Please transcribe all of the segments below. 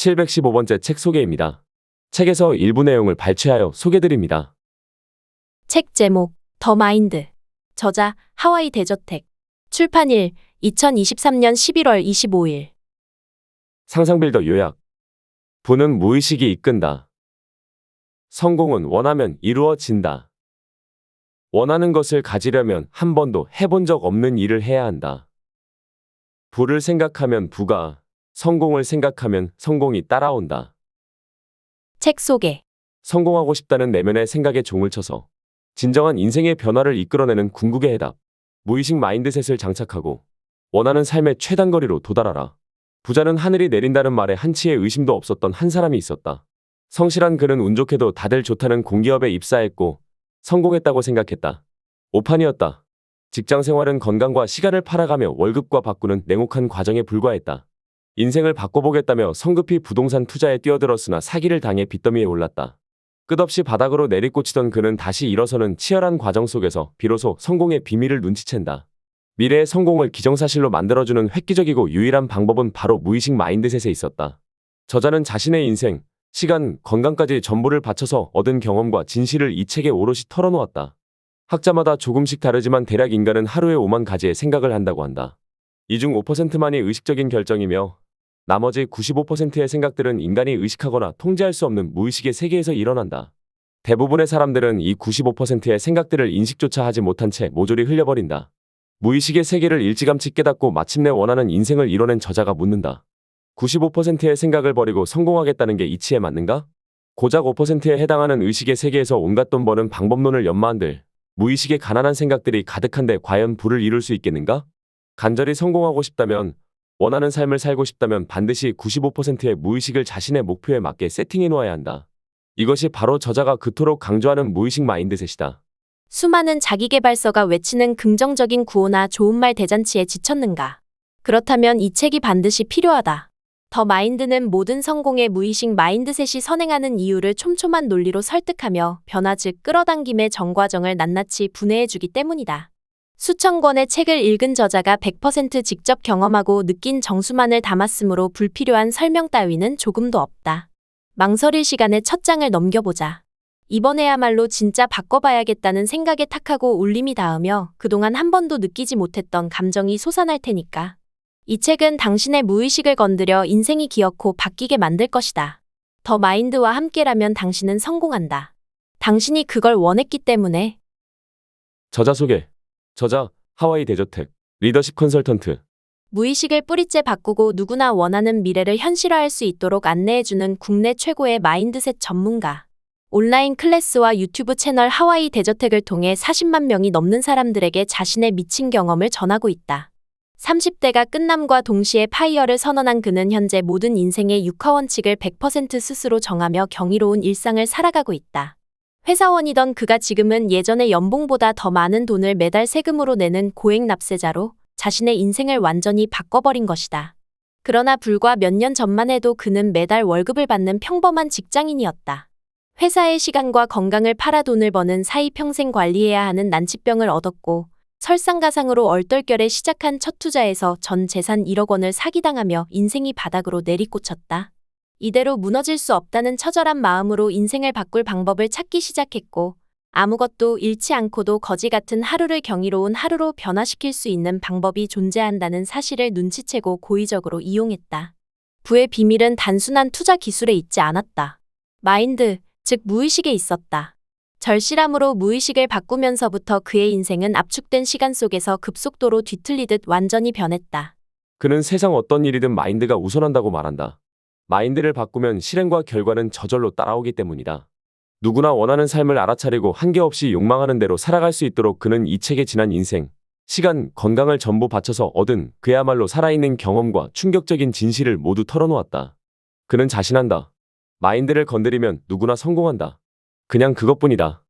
715번째 책 소개입니다. 책에서 일부 내용을 발췌하여 소개드립니다. 책 제목 더 마인드. 저자 하와이 대저택. 출판일 2023년 11월 25일. 상상빌더 요약. 부는 무의식이 이끈다. 성공은 원하면 이루어진다. 원하는 것을 가지려면 한 번도 해본 적 없는 일을 해야 한다. 부를 생각하면 부가, 성공을 생각하면 성공이 따라온다. 책 소개. 성공하고 싶다는 내면의 생각에 종을 쳐서 진정한 인생의 변화를 이끌어내는 궁극의 해답. 무의식 마인드셋을 장착하고 원하는 삶의 최단거리로 도달하라. 부자는 하늘이 내린다는 말에 한치의 의심도 없었던 한 사람이 있었다. 성실한 그는 운 좋게도 다들 좋다는 공기업에 입사했고 성공했다고 생각했다. 오판이었다. 직장 생활은 건강과 시간을 팔아가며 월급과 바꾸는 냉혹한 과정에 불과했다. 인생을 바꿔보겠다며 성급히 부동산 투자에 뛰어들었으나 사기를 당해 빚더미에 올랐다. 끝없이 바닥으로 내리꽂히던 그는 다시 일어서는 치열한 과정 속에서 비로소 성공의 비밀을 눈치챈다. 미래의 성공을 기정사실로 만들어주는 획기적이고 유일한 방법은 바로 무의식 마인드셋에 있었다. 저자는 자신의 인생, 시간, 건강까지 전부를 바쳐서 얻은 경험과 진실을 이 책에 오롯이 털어놓았다. 학자마다 조금씩 다르지만 대략 인간은 하루에 5만 가지의 생각을 한다고 한다. 이 중 5%만이 의식적인 결정이며 나머지 95%의 생각들은 인간이 의식하거나 통제할 수 없는 무의식의 세계에서 일어난다. 대부분의 사람들은 이 95%의 생각들을 인식조차 하지 못한 채 모조리 흘려버린다. 무의식의 세계를 일찌감치 깨닫고 마침내 원하는 인생을 이뤄낸 저자가 묻는다. 95%의 생각을 버리고 성공하겠다는 게 이치에 맞는가? 고작 5%에 해당하는 의식의 세계에서 온갖 돈 버는 방법론을 연마한들 무의식의 가난한 생각들이 가득한데 과연 부를 이룰 수 있겠는가? 간절히 성공하고 싶다면, 원하는 삶을 살고 싶다면 반드시 95%의 무의식을 자신의 목표에 맞게 세팅해 놓아야 한다. 이것이 바로 저자가 그토록 강조하는 무의식 마인드셋이다. 수많은 자기계발서가 외치는 긍정적인 구호나 좋은말 대잔치에 지쳤는가? 그렇다면 이 책이 반드시 필요하다. 더 마인드는 모든 성공의 무의식 마인드셋이 선행하는 이유를 촘촘한 논리로 설득하며 변화 즉 끌어당김의 전과정을 낱낱이 분해해주기 때문이다. 수천 권의 책을 읽은 저자가 100% 직접 경험하고 느낀 정수만을 담았으므로 불필요한 설명 따위는 조금도 없다. 망설일 시간에 첫 장을 넘겨보자. 이번에야말로 진짜 바꿔봐야겠다는 생각에 탁하고 울림이 닿으며 그동안 한 번도 느끼지 못했던 감정이 솟아날 테니까. 이 책은 당신의 무의식을 건드려 인생이 기어코 바뀌게 만들 것이다. 더 마인드와 함께라면 당신은 성공한다. 당신이 그걸 원했기 때문에. 저자 소개. 저자, 하와이 대저택, 리더십 컨설턴트. 무의식을 뿌리째 바꾸고 누구나 원하는 미래를 현실화할 수 있도록 안내해주는 국내 최고의 마인드셋 전문가. 온라인 클래스와 유튜브 채널 하와이 대저택을 통해 40만 명이 넘는 사람들에게 자신의 미친 경험을 전하고 있다. 30대가 끝남과 동시에 파이어를 선언한 그는 현재 모든 인생의 6화원칙을 100% 스스로 정하며 경이로운 일상을 살아가고 있다. 회사원이던 그가 지금은 예전의 연봉보다 더 많은 돈을 매달 세금으로 내는 고액 납세자로 자신의 인생을 완전히 바꿔버린 것이다. 그러나 불과 몇 년 전만 해도 그는 매달 월급을 받는 평범한 직장인이었다. 회사의 시간과 건강을 팔아 돈을 버는 사이 평생 관리해야 하는 난치병을 얻었고 설상가상으로 얼떨결에 시작한 첫 투자에서 전 재산 1억 원을 사기당하며 인생이 바닥으로 내리꽂혔다. 이대로 무너질 수 없다는 처절한 마음으로 인생을 바꿀 방법을 찾기 시작했고 아무것도 잃지 않고도 거지 같은 하루를 경이로운 하루로 변화시킬 수 있는 방법이 존재한다는 사실을 눈치채고 고의적으로 이용했다. 부의 비밀은 단순한 투자 기술에 있지 않았다. 마인드, 즉 무의식에 있었다. 절실함으로 무의식을 바꾸면서부터 그의 인생은 압축된 시간 속에서 급속도로 뒤틀리듯 완전히 변했다. 그는 세상 어떤 일이든 마인드가 우선한다고 말한다. 마인드를 바꾸면 실행과 결과는 저절로 따라오기 때문이다. 누구나 원하는 삶을 알아차리고 한계 없이 욕망하는 대로 살아갈 수 있도록 그는 이 책에 지난 인생, 시간, 건강을 전부 바쳐서 얻은 그야말로 살아있는 경험과 충격적인 진실을 모두 털어놓았다. 그는 자신한다. 마인드를 건드리면 누구나 성공한다. 그냥 그것뿐이다.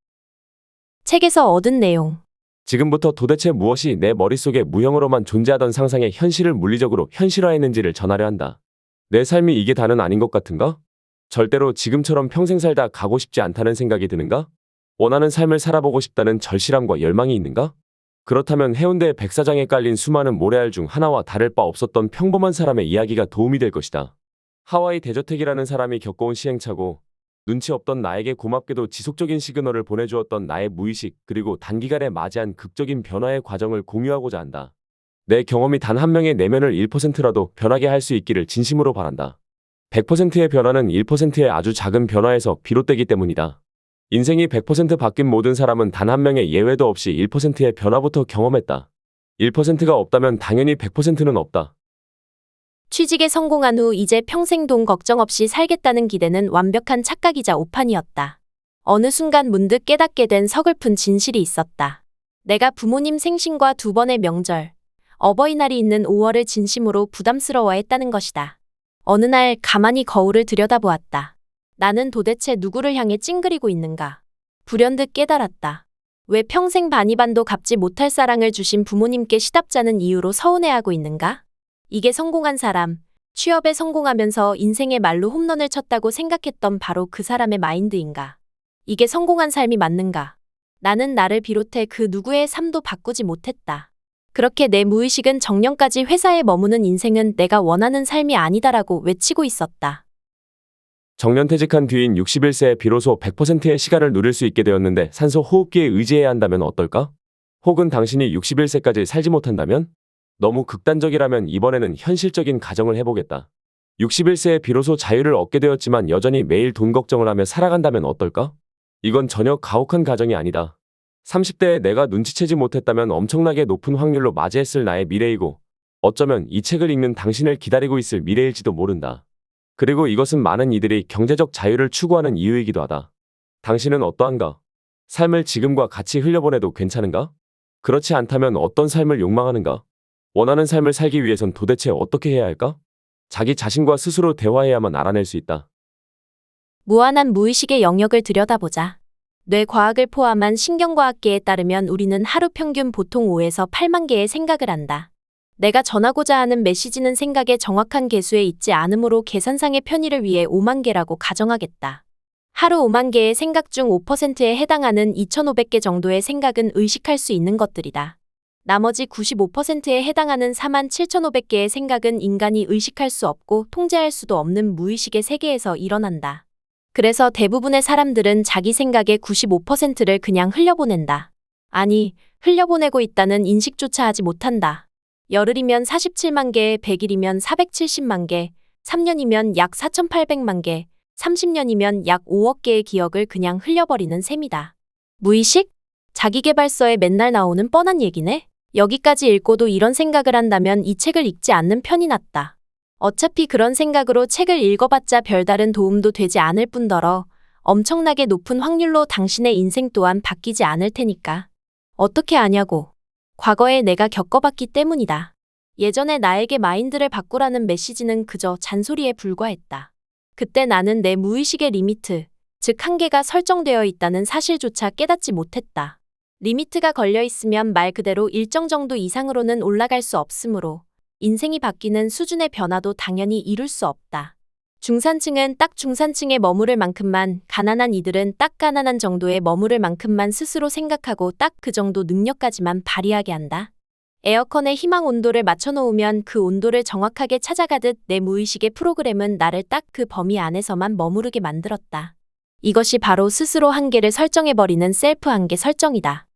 책에서 얻은 내용. 지금부터 도대체 무엇이 내 머릿속에 무형으로만 존재하던 상상의 현실을 물리적으로 현실화했는지를 전하려 한다. 내 삶이 이게 다는 아닌 것 같은가? 절대로 지금처럼 평생 살다 가고 싶지 않다는 생각이 드는가? 원하는 삶을 살아보고 싶다는 절실함과 열망이 있는가? 그렇다면 해운대 백사장에 깔린 수많은 모래알 중 하나와 다를 바 없었던 평범한 사람의 이야기가 도움이 될 것이다. 하와이 대저택이라는 사람이 겪어온 시행착오, 눈치 없던 나에게 고맙게도 지속적인 시그널을 보내주었던 나의 무의식, 그리고 단기간에 맞이한 극적인 변화의 과정을 공유하고자 한다. 내 경험이 단 한 명의 내면을 1%라도 변하게 할 수 있기를 진심으로 바란다. 100%의 변화는 1%의 아주 작은 변화에서 비롯되기 때문이다. 인생이 100% 바뀐 모든 사람은 단 한 명의 예외도 없이 1%의 변화부터 경험했다. 1%가 없다면 당연히 100%는 없다. 취직에 성공한 후 이제 평생 돈 걱정 없이 살겠다는 기대는 완벽한 착각이자 오판이었다. 어느 순간 문득 깨닫게 된 서글픈 진실이 있었다. 내가 부모님 생신과 두 번의 명절, 어버이날이 있는 5월을 진심으로 부담스러워했다는 것이다. 어느 날 가만히 거울을 들여다보았다. 나는 도대체 누구를 향해 찡그리고 있는가? 불현듯 깨달았다. 왜 평생 반이반도 갚지 못할 사랑을 주신 부모님께 시답잖은 이유로 서운해하고 있는가? 이게 성공한 사람, 취업에 성공하면서 인생의 말로 홈런을 쳤다고 생각했던 바로 그 사람의 마인드인가? 이게 성공한 삶이 맞는가? 나는 나를 비롯해 그 누구의 삶도 바꾸지 못했다. 그렇게 내 무의식은 정년까지 회사에 머무는 인생은 내가 원하는 삶이 아니다라고 외치고 있었다. 정년퇴직한 뒤인 61세에 비로소 100%의 시간을 누릴 수 있게 되었는데 산소 호흡기에 의지해야 한다면 어떨까? 혹은 당신이 61세까지 살지 못한다면? 너무 극단적이라면 이번에는 현실적인 가정을 해보겠다. 61세에 비로소 자유를 얻게 되었지만 여전히 매일 돈 걱정을 하며 살아간다면 어떨까? 이건 전혀 가혹한 가정이 아니다. 30대에 내가 눈치채지 못했다면 엄청나게 높은 확률로 맞이했을 나의 미래이고, 어쩌면 이 책을 읽는 당신을 기다리고 있을 미래일지도 모른다. 그리고 이것은 많은 이들이 경제적 자유를 추구하는 이유이기도 하다. 당신은 어떠한가? 삶을 지금과 같이 흘려보내도 괜찮은가? 그렇지 않다면 어떤 삶을 욕망하는가? 원하는 삶을 살기 위해선 도대체 어떻게 해야 할까? 자기 자신과 스스로 대화해야만 알아낼 수 있다. 무한한 무의식의 영역을 들여다보자. 뇌과학을 포함한 신경과학계에 따르면 우리는 하루 평균 보통 5에서 8만 개의 생각을 한다. 내가 전하고자 하는 메시지는 생각의 정확한 개수에 있지 않으므로 계산상의 편의를 위해 5만 개라고 가정하겠다. 하루 5만 개의 생각 중 5%에 해당하는 2,500개 정도의 생각은 의식할 수 있는 것들이다. 나머지 95%에 해당하는 47,500개의 생각은 인간이 의식할 수 없고 통제할 수도 없는 무의식의 세계에서 일어난다. 그래서 대부분의 사람들은 자기 생각의 95%를 그냥 흘려보낸다. 아니, 흘려보내고 있다는 인식조차 하지 못한다. 열흘이면 47만 개, 100일이면 470만 개, 3년이면 약 4,800만 개, 30년이면 약 5억 개의 기억을 그냥 흘려버리는 셈이다. 무의식? 자기계발서에 맨날 나오는 뻔한 얘기네? 여기까지 읽고도 이런 생각을 한다면 이 책을 읽지 않는 편이 낫다. 어차피 그런 생각으로 책을 읽어봤자 별다른 도움도 되지 않을 뿐더러 엄청나게 높은 확률로 당신의 인생 또한 바뀌지 않을 테니까. 어떻게 아냐고. 과거에 내가 겪어봤기 때문이다. 예전에 나에게 마인드를 바꾸라는 메시지는 그저 잔소리에 불과했다. 그때 나는 내 무의식의 리미트, 즉 한계가 설정되어 있다는 사실조차 깨닫지 못했다. 리미트가 걸려 있으면 말 그대로 일정 정도 이상으로는 올라갈 수 없으므로 인생이 바뀌는 수준의 변화도 당연히 이룰 수 없다. 중산층은 딱 중산층에 머무를 만큼만, 가난한 이들은 딱 가난한 정도에 머무를 만큼만 스스로 생각하고 딱 그 정도 능력까지만 발휘하게 한다. 에어컨의 희망 온도를 맞춰놓으면 그 온도를 정확하게 찾아가듯 내 무의식의 프로그램은 나를 딱 그 범위 안에서만 머무르게 만들었다. 이것이 바로 스스로 한계를 설정해버리는 셀프 한계 설정이다.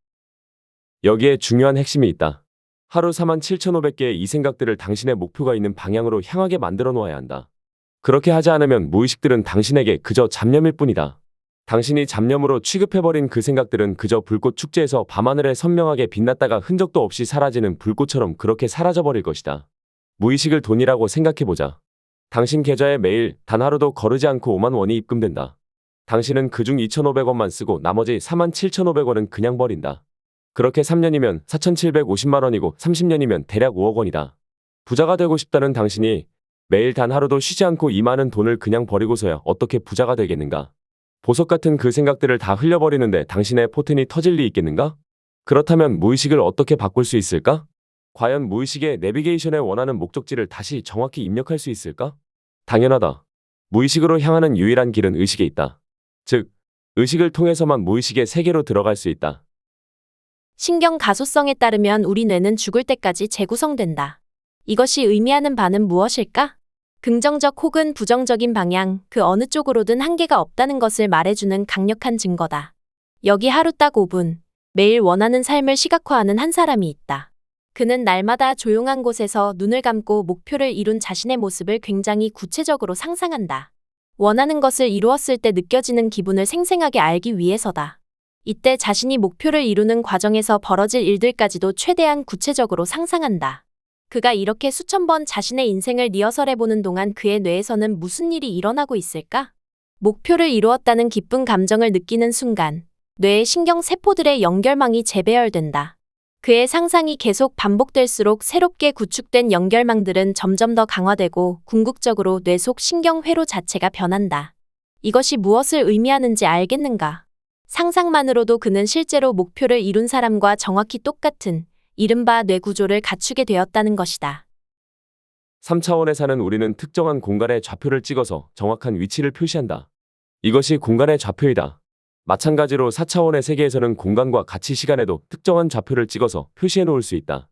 여기에 중요한 핵심이 있다. 하루 47,500개의 이 생각들을 당신의 목표가 있는 방향으로 향하게 만들어 놓아야 한다. 그렇게 하지 않으면 무의식들은 당신에게 그저 잡념일 뿐이다. 당신이 잡념으로 취급해버린 그 생각들은 그저 불꽃 축제에서 밤하늘에 선명하게 빛났다가 흔적도 없이 사라지는 불꽃처럼 그렇게 사라져버릴 것이다. 무의식을 돈이라고 생각해보자. 당신 계좌에 매일 단 하루도 거르지 않고 5만 원이 입금된다. 당신은 그중 2,500원만 쓰고 나머지 47,500원은 그냥 버린다. 그렇게 3년이면 4,750만 원이고 30년이면 대략 5억 원이다. 부자가 되고 싶다는 당신이 매일 단 하루도 쉬지 않고 이 많은 돈을 그냥 버리고서야 어떻게 부자가 되겠는가? 보석 같은 그 생각들을 다 흘려버리는데 당신의 포텐이 터질 리 있겠는가? 그렇다면 무의식을 어떻게 바꿀 수 있을까? 과연 무의식의 내비게이션에 원하는 목적지를 다시 정확히 입력할 수 있을까? 당연하다. 무의식으로 향하는 유일한 길은 의식에 있다. 즉, 의식을 통해서만 무의식의 세계로 들어갈 수 있다. 신경 가소성에 따르면 우리 뇌는 죽을 때까지 재구성된다. 이것이 의미하는 바는 무엇일까? 긍정적 혹은 부정적인 방향, 그 어느 쪽으로든 한계가 없다는 것을 말해주는 강력한 증거다. 여기 하루 딱 5분, 매일 원하는 삶을 시각화하는 한 사람이 있다. 그는 날마다 조용한 곳에서 눈을 감고 목표를 이룬 자신의 모습을 굉장히 구체적으로 상상한다. 원하는 것을 이루었을 때 느껴지는 기분을 생생하게 알기 위해서다. 이때 자신이 목표를 이루는 과정에서 벌어질 일들까지도 최대한 구체적으로 상상한다. 그가 이렇게 수천 번 자신의 인생을 리허설해보는 동안 그의 뇌에서는 무슨 일이 일어나고 있을까? 목표를 이루었다는 기쁜 감정을 느끼는 순간, 뇌의 신경세포들의 연결망이 재배열된다. 그의 상상이 계속 반복될수록 새롭게 구축된 연결망들은 점점 더 강화되고 궁극적으로 뇌 속 신경회로 자체가 변한다. 이것이 무엇을 의미하는지 알겠는가? 상상만으로도 그는 실제로 목표를 이룬 사람과 정확히 똑같은 이른바 뇌 구조를 갖추게 되었다는 것이다. 3차원에 사는 우리는 특정한 공간의 좌표를 찍어서 정확한 위치를 표시한다. 이것이 공간의 좌표이다. 마찬가지로 4차원의 세계에서는 공간과 가치 시간에도 특정한 좌표를 찍어서 표시해 놓을 수 있다.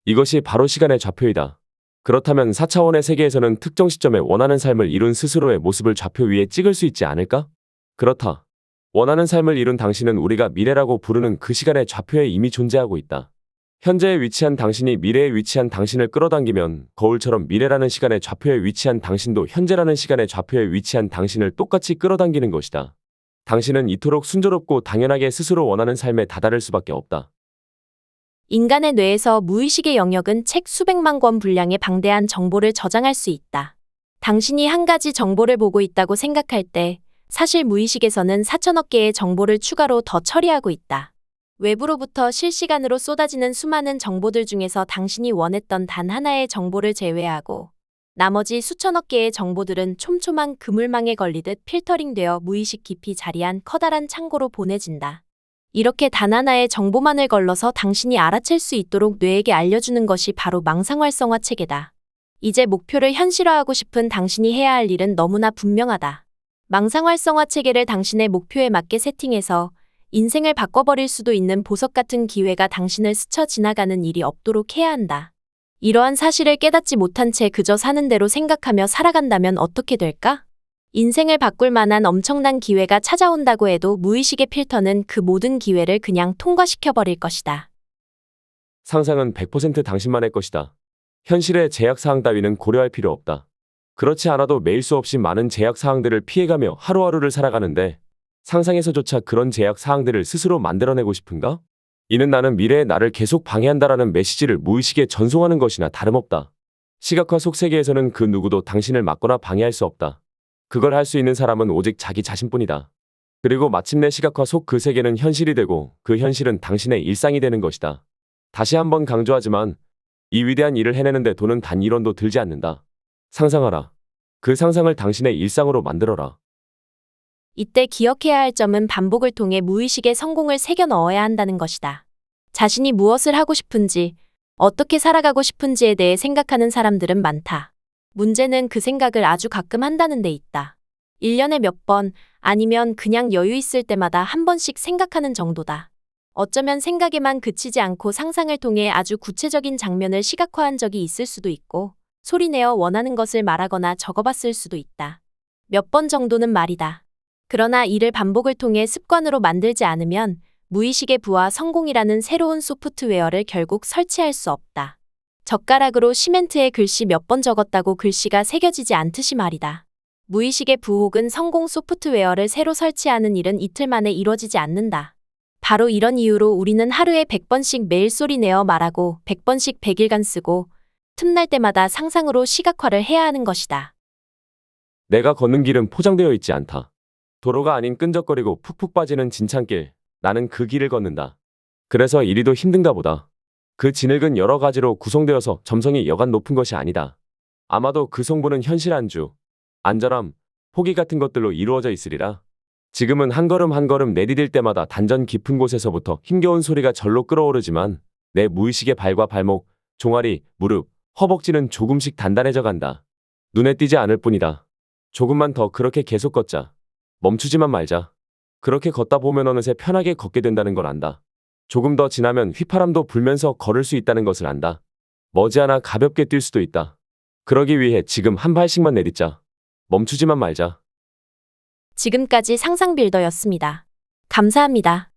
이것이 바로 시간의 좌표이다. 그렇다면 4차원의 세계에서는 특정 시점에 원하는 삶을 이룬 스스로의 모습을 좌표 위에 찍을 수 있지 않을까? 그렇다. 원하는 삶을 이룬 당신은 우리가 미래라고 부르는 그 시간의 좌표에 이미 존재하고 있다. 현재에 위치한 당신이 미래에 위치한 당신을 끌어당기면 거울처럼 미래라는 시간의 좌표에 위치한 당신도 현재라는 시간의 좌표에 위치한 당신을 똑같이 끌어당기는 것이다. 당신은 이토록 순조롭고 당연하게 스스로 원하는 삶에 다다를 수밖에 없다. 인간의 뇌에서 무의식의 영역은 책 수백만 권 분량의 방대한 정보를 저장할 수 있다. 당신이 한 가지 정보를 보고 있다고 생각할 때 사실 무의식에서는 4천억 개의 정보를 추가로 더 처리하고 있다. 외부로부터 실시간으로 쏟아지는 수많은 정보들 중에서 당신이 원했던 단 하나의 정보를 제외하고 나머지 수천억 개의 정보들은 촘촘한 그물망에 걸리듯 필터링되어 무의식 깊이 자리한 커다란 창고로 보내진다. 이렇게 단 하나의 정보만을 걸러서 당신이 알아챌 수 있도록 뇌에게 알려주는 것이 바로 망상활성화 체계다. 이제 목표를 현실화하고 싶은 당신이 해야 할 일은 너무나 분명하다. 망상활성화 체계를 당신의 목표에 맞게 세팅해서 인생을 바꿔버릴 수도 있는 보석 같은 기회가 당신을 스쳐 지나가는 일이 없도록 해야 한다. 이러한 사실을 깨닫지 못한 채 그저 사는 대로 생각하며 살아간다면 어떻게 될까? 인생을 바꿀 만한 엄청난 기회가 찾아온다고 해도 무의식의 필터는 그 모든 기회를 그냥 통과시켜버릴 것이다. 상상은 100% 당신만의 것이다. 현실의 제약사항 따위는 고려할 필요 없다. 그렇지 않아도 매일 수없이 많은 제약사항들을 피해가며 하루하루를 살아가는데 상상에서조차 그런 제약사항들을 스스로 만들어내고 싶은가? 이는 나는 미래의 나를 계속 방해한다라는 메시지를 무의식에 전송하는 것이나 다름없다. 시각화 속 세계에서는 그 누구도 당신을 막거나 방해할 수 없다. 그걸 할 수 있는 사람은 오직 자기 자신뿐이다. 그리고 마침내 시각화 속 그 세계는 현실이 되고 그 현실은 당신의 일상이 되는 것이다. 다시 한번 강조하지만 이 위대한 일을 해내는데 돈은 단 1원도 들지 않는다. 상상하라. 그 상상을 당신의 일상으로 만들어라. 이때 기억해야 할 점은 반복을 통해 무의식의 성공을 새겨 넣어야 한다는 것이다. 자신이 무엇을 하고 싶은지, 어떻게 살아가고 싶은지에 대해 생각하는 사람들은 많다. 문제는 그 생각을 아주 가끔 한다는 데 있다. 1년에 몇 번, 아니면 그냥 여유 있을 때마다 한 번씩 생각하는 정도다. 어쩌면 생각에만 그치지 않고 상상을 통해 아주 구체적인 장면을 시각화한 적이 있을 수도 있고, 소리내어 원하는 것을 말하거나 적어봤을 수도 있다. 몇 번 정도는 말이다. 그러나 이를 반복을 통해 습관으로 만들지 않으면 무의식의 부와 성공이라는 새로운 소프트웨어를 결국 설치할 수 없다. 젓가락으로 시멘트에 글씨 몇 번 적었다고 글씨가 새겨지지 않듯이 말이다. 무의식의 부 혹은 성공 소프트웨어를 새로 설치하는 일은 이틀 만에 이루어지지 않는다. 바로 이런 이유로 우리는 하루에 100번씩 매일 소리내어 말하고 100번씩 100일간 쓰고 틈날 때마다 상상으로 시각화를 해야 하는 것이다. 내가 걷는 길은 포장되어 있지 않다. 도로가 아닌 끈적거리고 푹푹 빠지는 진창길, 나는 그 길을 걷는다. 그래서 이리도 힘든가 보다. 그 진흙은 여러 가지로 구성되어서 점성이 여간 높은 것이 아니다. 아마도 그 성분은 현실 안주, 안전함, 포기 같은 것들로 이루어져 있으리라. 지금은 한 걸음 한 걸음 내디딜 때마다 단전 깊은 곳에서부터 힘겨운 소리가 절로 끌어오르지만 내 무의식의 발과 발목, 종아리, 무릎, 허벅지는 조금씩 단단해져 간다. 눈에 띄지 않을 뿐이다. 조금만 더 그렇게 계속 걷자. 멈추지만 말자. 그렇게 걷다 보면 어느새 편하게 걷게 된다는 걸 안다. 조금 더 지나면 휘파람도 불면서 걸을 수 있다는 것을 안다. 머지않아 가볍게 뛸 수도 있다. 그러기 위해 지금 한 발씩만 내딛자. 멈추지만 말자. 지금까지 상상빌더였습니다. 감사합니다.